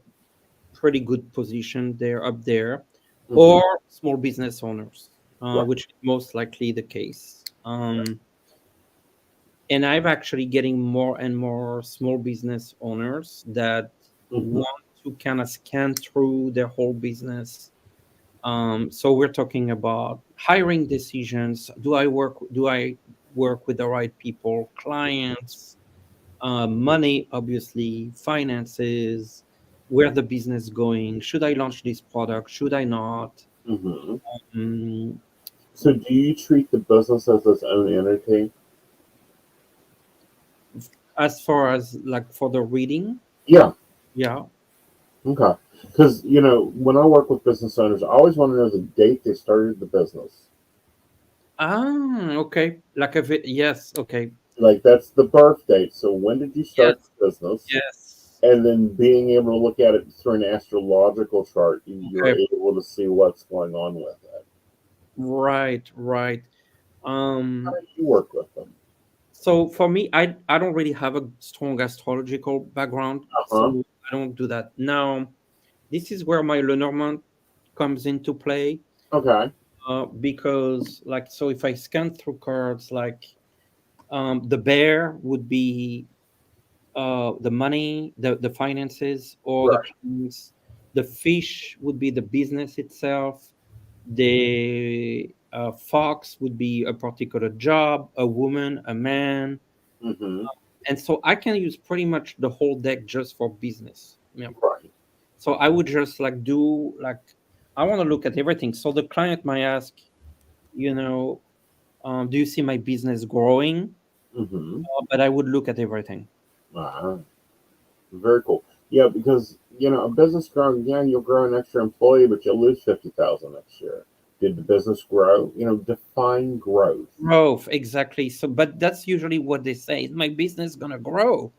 S2: pretty good position. They're up there,
S1: Hmm.
S2: or small business owners,
S1: Right.
S2: which is most likely the case. And I'm actually getting more and more small business owners that
S1: Hmm.
S2: want to kind of scan through their whole business. So we're talking about hiring decisions. Do I work with the right people, clients, money, obviously, finances, where the business going? Should I launch this product? Should I not?
S1: Hmm.
S2: Mm,
S1: So do you treat the business as its own entity?
S2: as far as like for the reading,
S1: Yeah.
S2: yeah.
S1: Okay. Because, when I work with business owners, I always want to know the date they started the business.
S2: Okay. Like if it, yes, okay.
S1: Like, that's the birth date. So when did you start
S2: Yes,
S1: the business?
S2: yes.
S1: And then being able to look at it through an astrological chart, you're
S2: Okay.
S1: able to see what's going on with it.
S2: Right, right.
S1: How
S2: Um,
S1: do you work with them?
S2: so for me, I don't really have a strong astrological background,
S1: Uh-huh.
S2: so I don't do that. Now, this is where my Lenormand comes into play,
S1: Okay.
S2: because like so if I scan through cards, like the bear would be the money, the finances, or the
S1: Right.
S2: clients. The fish would be the business itself. The fox would be a particular job, a woman, a man.
S1: Mm-hmm.
S2: And so I can use pretty much the whole deck just for business. Yeah.
S1: Right.
S2: So I would just like do like I want to look at everything. So the client might ask, you know, do you see my business growing?
S1: Mm-hmm.
S2: But I would look at everything.
S1: Uh, Very cool. Yeah, because a business growing, yeah, you'll grow an extra employee, but you'll lose 50,000 next year. Did the business grow? Define growth.
S2: Growth, exactly. So, but that's usually what they say. Is my business gonna grow?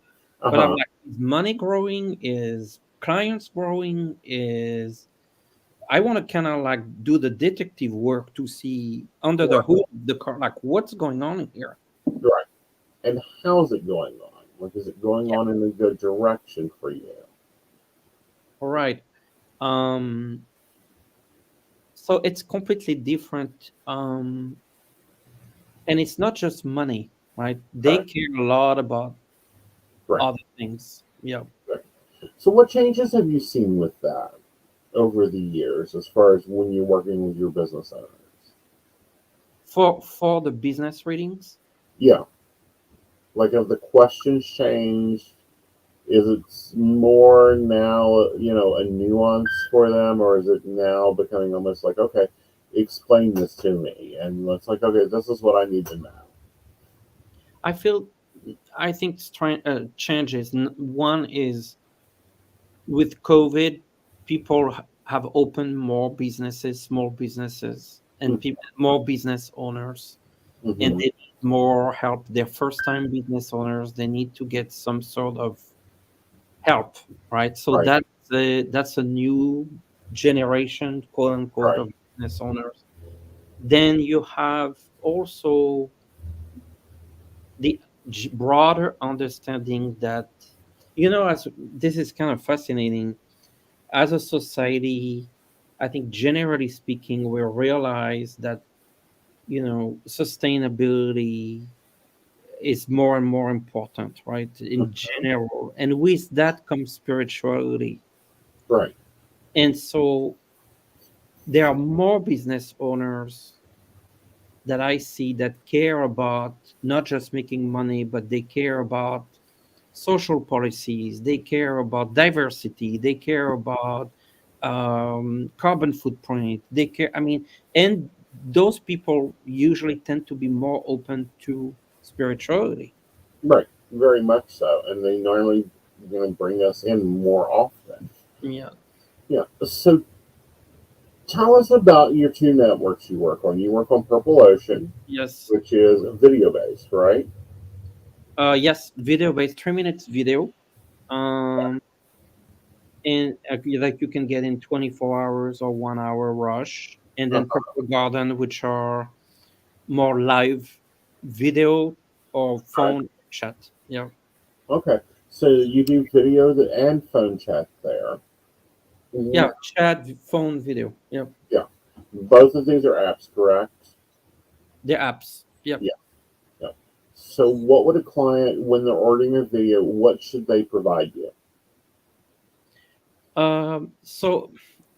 S1: Uh
S2: But I'm
S1: huh.
S2: like, is money growing? Is clients growing? Is I want to kind of like do the detective work to see under the
S1: Right.
S2: hood of the car, like what's going on here.
S1: Right. And how's it going on? Like, is it going
S2: Yeah.
S1: on in a good direction for you?
S2: All right. Um, so it's completely different. And it's not just money, right? They
S1: Okay.
S2: care a lot about
S1: Right.
S2: other things. Yeah.
S1: Right. So, what changes have you seen with that over the years, as far as when you're working with your business owners?
S2: For the business readings,
S1: Yeah. Like, have the questions changed? Is it more now, a nuance for them, or is it now becoming almost like, okay, explain this to me, and it's like, okay, this is what I need to know.
S2: I feel I think changes. One is with COVID, people have opened more businesses, small businesses, and people more business owners, and
S1: Mm-hmm.
S2: they need more help. They're first-time business owners. They need to get some sort of help, right? So
S1: Right.
S2: that's a new generation, quote unquote,
S1: Right.
S2: of business owners. Then you have also the broader understanding that as this is kind of fascinating as a society. I think generally speaking, we realize that sustainability is more and more important, right? In general, and with that comes spirituality.
S1: Right.
S2: And so there are more business owners that I see that care about not just making money, but they care about social policies, they care about diversity, they care about carbon footprint, they care, I mean, and those people usually tend to be more open to spirituality.
S1: Right. Very much so, and they normally bring us in more often.
S2: Yeah.
S1: Yeah. So, tell us about your two networks you work on. You work on Purple Ocean,
S2: Yes.
S1: which is video based, right?
S2: Yes, video based, 3 minutes video. Um, and like you can get in 24 hours or 1 hour rush. And then
S1: Uh-huh.
S2: Purple Garden, which are more live video or
S1: Right.
S2: phone chat. Yeah.
S1: Okay. So you do video and phone chat there.
S2: Yeah.
S1: Wh-
S2: Chat, phone, video. Yeah.
S1: Yeah. Both of these are apps, correct?
S2: The apps. Yep.
S1: Yeah. Yeah. So what would a client, when they're ordering a video, what should they provide you?
S2: So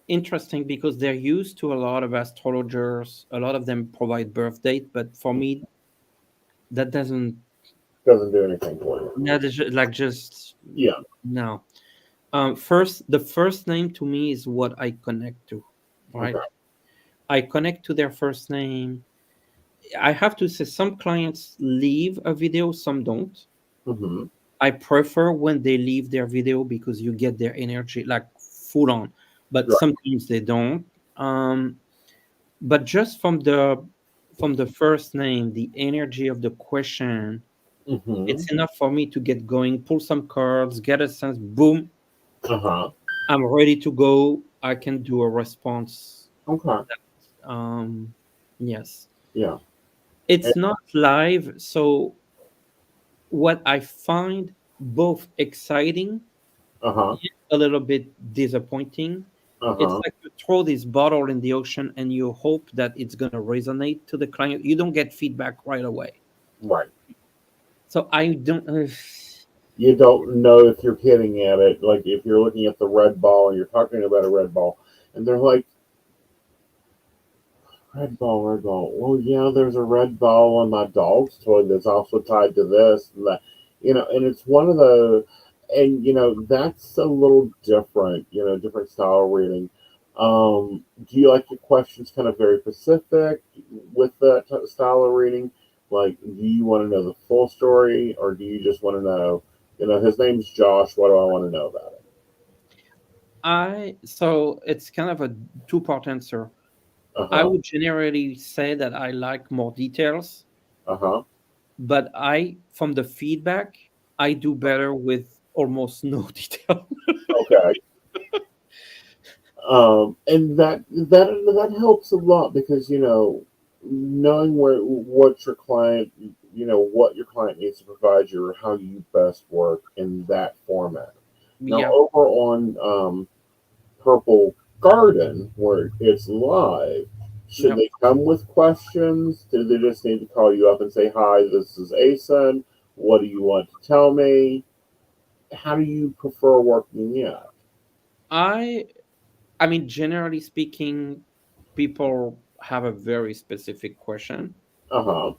S2: interesting because they're used to a lot of astrologers. A lot of them provide birth date, but for me, that doesn't.
S1: Doesn't do anything for you.
S2: That is like just
S1: Yeah.
S2: no. First, the first name to me is what I connect to, right?
S1: Okay.
S2: I connect to their first name. I have to say, some clients leave a video, some don't.
S1: Mm-hmm.
S2: I prefer when they leave their video because you get their energy like full on, but
S1: Right.
S2: sometimes they don't. Um, but just from the first name, the energy of the question,
S1: Mm-hmm.
S2: it's enough for me to get going, pull some cards, get a sense, boom,
S1: Uh-huh.
S2: I'm ready to go. I can do a response.
S1: Okay.
S2: Um, yes,
S1: Yeah.
S2: it's not live, so what I find both exciting,
S1: Uh-huh.
S2: a little bit disappointing. It's
S1: Uh-huh.
S2: like you throw this bottle in the ocean and you hope that it's going to resonate to the client. You don't get feedback right away.
S1: Right.
S2: So I don't.
S1: You don't know if you're hitting at it. Like if you're looking at the red ball and you're talking about a red ball, and they're like, red ball, red ball. Well, yeah, there's a red ball on my dog's toy that's also tied to this and that. And it's one of the, and that's a little different, different style reading. Do you like your questions kind of very specific with that style of reading? Like, do you want to know the full story, or do you just want to know, his name's Josh, what do I want to know about it?
S2: So it's kind of a two-part answer. I
S1: Uh-huh.
S2: would generally say that I like more details,
S1: Uh-huh.
S2: but from the feedback, I do better with almost no detail.
S1: Okay. And that helps a lot because knowing what your client what your client needs to provide you or how you best work in that format. Now
S2: Yeah,
S1: over on Purple Garden where it's live, should
S2: yeah.
S1: they come with questions? Do they just need to call you up and say, "Hi, this is Aeson. What do you want to tell me?" How do you prefer working yet?
S2: I I mean, generally speaking, people have a very specific question.
S1: Uh-huh.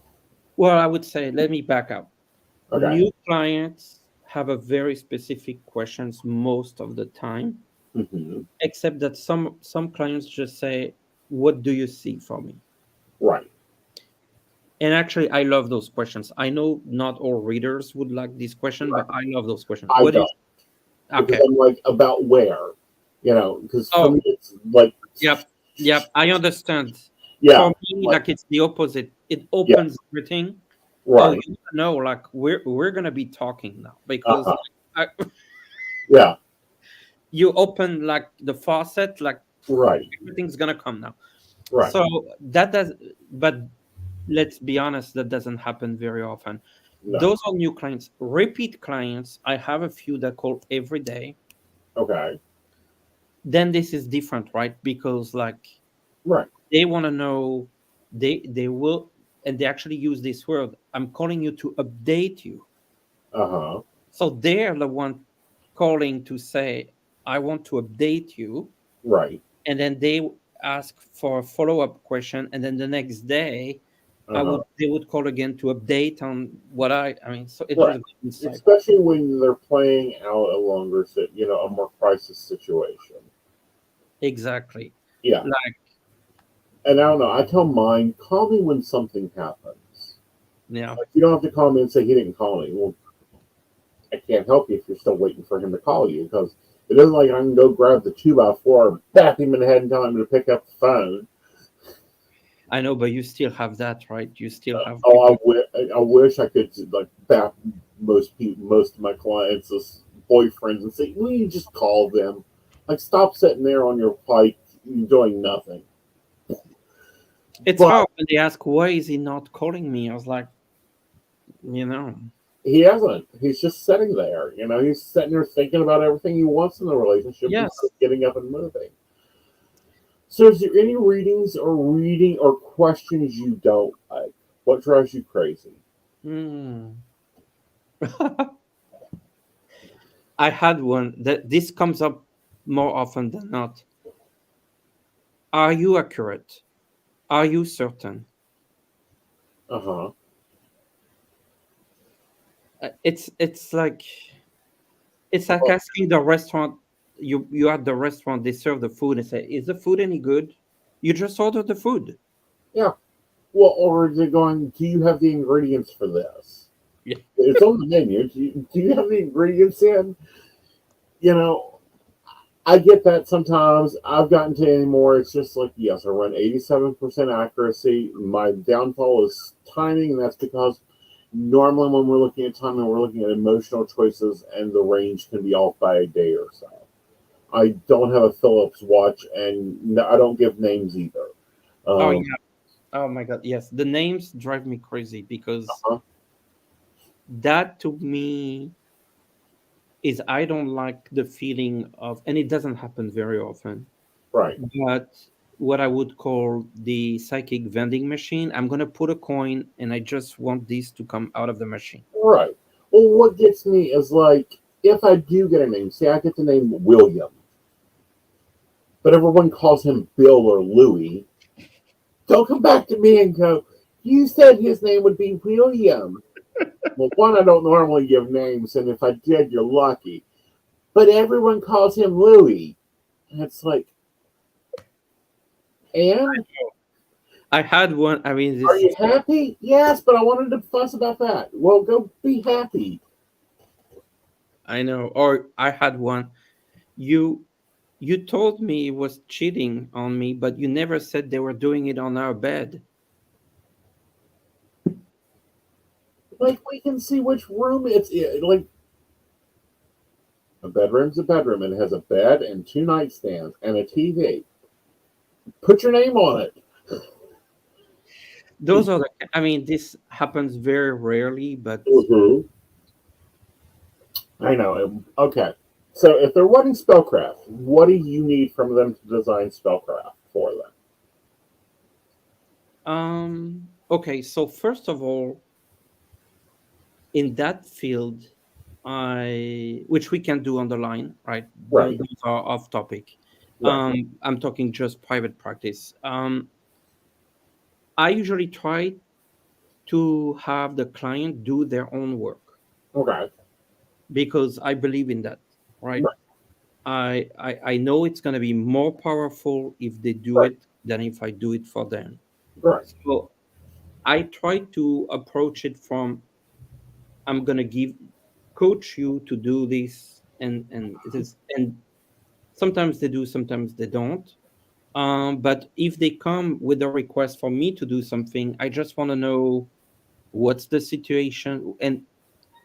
S2: Well, I would say, let me back up.
S1: Okay.
S2: New clients have a very specific questions most of the time,
S1: Hmm.
S2: except that some clients just say, "What do you see for me?"
S1: Right.
S2: And actually, I love those questions. I know not all readers would like this question, but
S1: Right.
S2: I love those questions.
S1: I
S2: What
S1: don't
S2: is
S1: because
S2: okay?
S1: I'm like about where, because for
S2: Oh,
S1: me it's like,
S2: yep, yep. I understand.
S1: yeah,
S2: For me,
S1: like
S2: like it's the opposite. It
S1: yeah,
S2: opens everything. Oh,
S1: right,
S2: you know, like we're gonna be talking now because
S1: uh-huh,
S2: I,
S1: yeah,
S2: you open like the faucet, like
S1: right,
S2: everything's gonna come now.
S1: right,
S2: So that does, but let's be honest, that doesn't happen very often.
S1: no,
S2: Those are new clients. Repeat clients, I have a few that call every day.
S1: okay,
S2: Then this is different, right? Because like
S1: right,
S2: they want to know, they will, and they actually use this word. I'm calling you to update you.
S1: uh-huh,
S2: So they're the one calling to say, I want to update you.
S1: right,
S2: And then they ask for a follow-up question. And then the next day,
S1: uh-huh,
S2: they would call again to update on what I mean, so it
S1: right.
S2: just goes in cycle.
S1: Especially when they're playing out a longer, a more crisis situation.
S2: Exactly.
S1: Yeah,
S2: Like,
S1: and I don't know. I tell mine, call me when something happens.
S2: yeah.
S1: Like you don't have to call me and say he didn't call me. Well, I can't help you if you're still waiting for him to call you because it isn't like I can go grab the 2x4, bap him in the head, and tell him to pick up the phone.
S2: I know, but you still have that, right? You still have
S1: Oh,
S2: people.
S1: I wish I could like bap most of my clients as boyfriends and say, "Will you just call them? Like, stop sitting there on your bike doing nothing."
S2: It's
S1: But
S2: hard when they ask, why is he not calling me? I was like, you know,
S1: he hasn't. He's just sitting there. He's sitting there thinking about everything he wants in the relationship instead
S2: yes.
S1: of getting up and moving. So, is there any reading or questions you don't like? What drives you crazy?
S2: Hmm. I had one that this comes up more often than not. Are you accurate? Are you certain?
S1: Uh huh.
S2: It's like
S1: Well,
S2: asking the restaurant. You at the restaurant, they serve the food and say, "Is the food any good?" You just ordered the food.
S1: yeah. Well, or is it going? Do you have the ingredients for this?
S2: Yeah.
S1: It's on the menu. Do you have the ingredients in? You know, I get that sometimes. I've gotten to anymore. It's just like, yes, I run 87% accuracy. My downfall is timing, and that's because normally when we're looking at timing, we're looking at emotional choices, and the range can be off by a day or so. I don't have a Phillips watch, and I don't give names either.
S2: Oh
S1: Um,
S2: yeah. Oh my God. Yes. The names drive me crazy because
S1: uh,
S2: that to me is I don't like the feeling of, and it doesn't happen very often,
S1: right,
S2: but what I would call the psychic vending machine. I'm gonna put a coin and I just want this to come out of the machine.
S1: right. Well, what gets me is like, if I do get a name, say I get the name William, but everyone calls him Bill or Louie. Don't come back to me and go, you said his name would be William. Well, one, I don't normally give names, and if I did, you're lucky. But everyone calls him Louie. And it's like, And
S2: I had one. I mean,
S1: are
S2: this
S1: you
S2: is,
S1: happy? Yes, but I wanted to fuss about that. Well, go be happy.
S2: I know. Or I had one. You you told me it was cheating on me, but you never said they were doing it on our bed.
S1: Like, we can see which room it's in. Like, a bedroom's a bedroom, and it has a bed and two nightstands and a TV. Put your name on it.
S2: Those are the. I mean, this happens very rarely, but
S1: Mhm. I know. Okay. So if they're wanting spellcraft, what do you need from them to design spellcraft for them?
S2: okay. So first of all, in that field, I which we can do on the line, right?
S1: Right.
S2: Those are off topic.
S1: Right.
S2: I'm talking just private practice. I usually try to have the client do their own work
S1: Okay.
S2: because I believe in that, right?
S1: Right.
S2: I know it's going to be more powerful if they do
S1: Right.
S2: it than if I do it for them.
S1: Right.
S2: So I try to approach it from I'm going to give coach you to do this and it is and sometimes they do, sometimes they don't. But if they come with a request for me to do something, I just want to know what's the situation and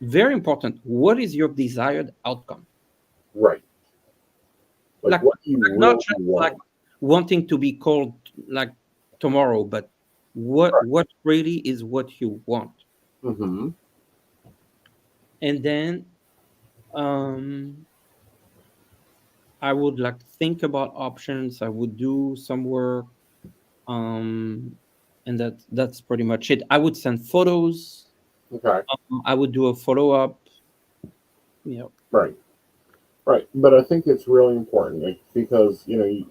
S2: very important, what is your desired outcome?
S1: Right. Like,
S2: Like,
S1: what do you
S2: like not
S1: really
S2: just like
S1: want?
S2: wanting to be called like tomorrow, but
S1: Right.
S2: what really is what you want.
S1: Mm-hmm.
S2: And then um I would like think about options. I would do some work. Um and that's pretty much it. I would send photos.
S1: Okay.
S2: I would do a follow up. You know,
S1: Right. Right. But I think it's really important, like, because you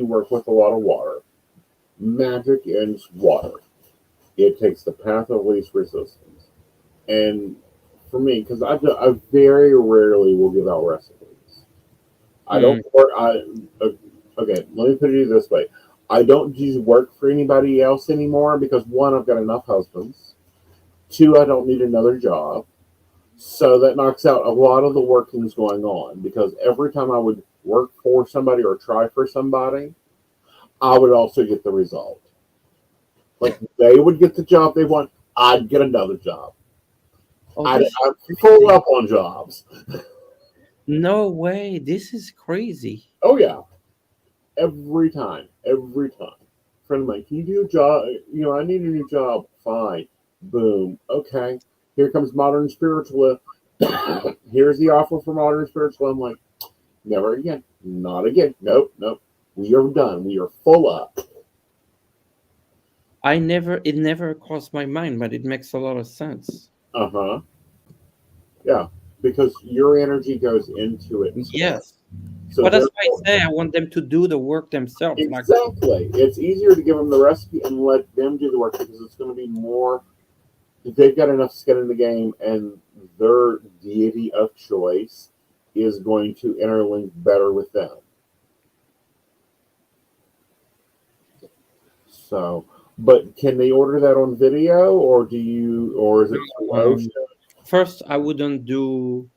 S1: work with a lot of water. Magic is water. It takes the path of least resistance. And for me, because I very rarely will give out recipes. I don't
S2: mm,
S1: work. Okay. Let me put it this way: I don't do work for anybody else anymore because one, I've got enough husbands. Two, I don't need another job. So that knocks out a lot of the workings going on because every time I would work for somebody or try for somebody, I would also get the result. Like, they would get the job they want, I'd get another job.
S2: oh,
S1: I'd
S2: this is
S1: full
S2: crazy.
S1: up on jobs.
S2: No way. This is crazy.
S1: Oh yeah, every time. Friend of mine, can you do a job? I need a new job. Fine. Boom. Okay. Here comes Modern Spiritualist. Here's the offer for Modern Spiritualist. I'm like, never again. Not again. Nope. Nope. We are done. We are full up.
S2: It never crossed my mind, but it makes a lot of sense.
S1: Uh huh. Yeah. Because your energy goes into it.
S2: Yes.
S1: So
S2: But that's why
S1: therefore,
S2: I say I want them to do the work themselves. Like,
S1: exactly. It's easier to give them the recipe and let them do the work because it's going to be more. They've got enough skin in the game, and their deity of choice is going to interlink better with them. So, but can they order that on video, or is it through
S2: um,
S1: Ocean?
S2: first, I wouldn't do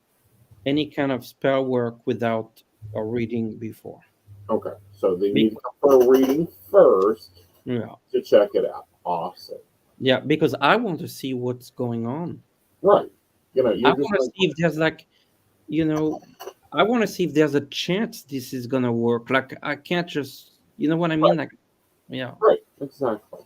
S2: any kind of spell work without a reading before.
S1: Okay, so they need to
S2: Because,
S1: come for a reading first
S2: yeah.
S1: to check it out. Awesome.
S2: Yeah, because I want to see what's going on.
S1: Right.
S2: I
S1: You're just
S2: want to
S1: like,
S2: see if there's like, you know, I want to see if there's a chance this is gonna work. Like, I can't just, you know what I mean?
S1: right,
S2: Like, yeah.
S1: right, exactly.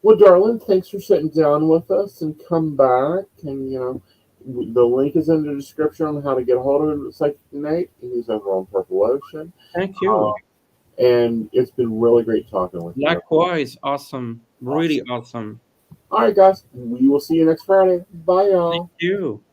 S1: Well, darling, thanks for sitting down with us and come back. And, the link is in the description on how to get a hold of Psychic Knight. He's over on Purple Ocean.
S2: Thank
S1: Uh,
S2: you.
S1: and it's been really great talking with you.
S2: Likewise, awesome, really
S1: Awesome.
S2: awesome.
S1: All right, guys. We will see you next Friday. Bye,
S2: Thank
S1: y'all.
S2: you.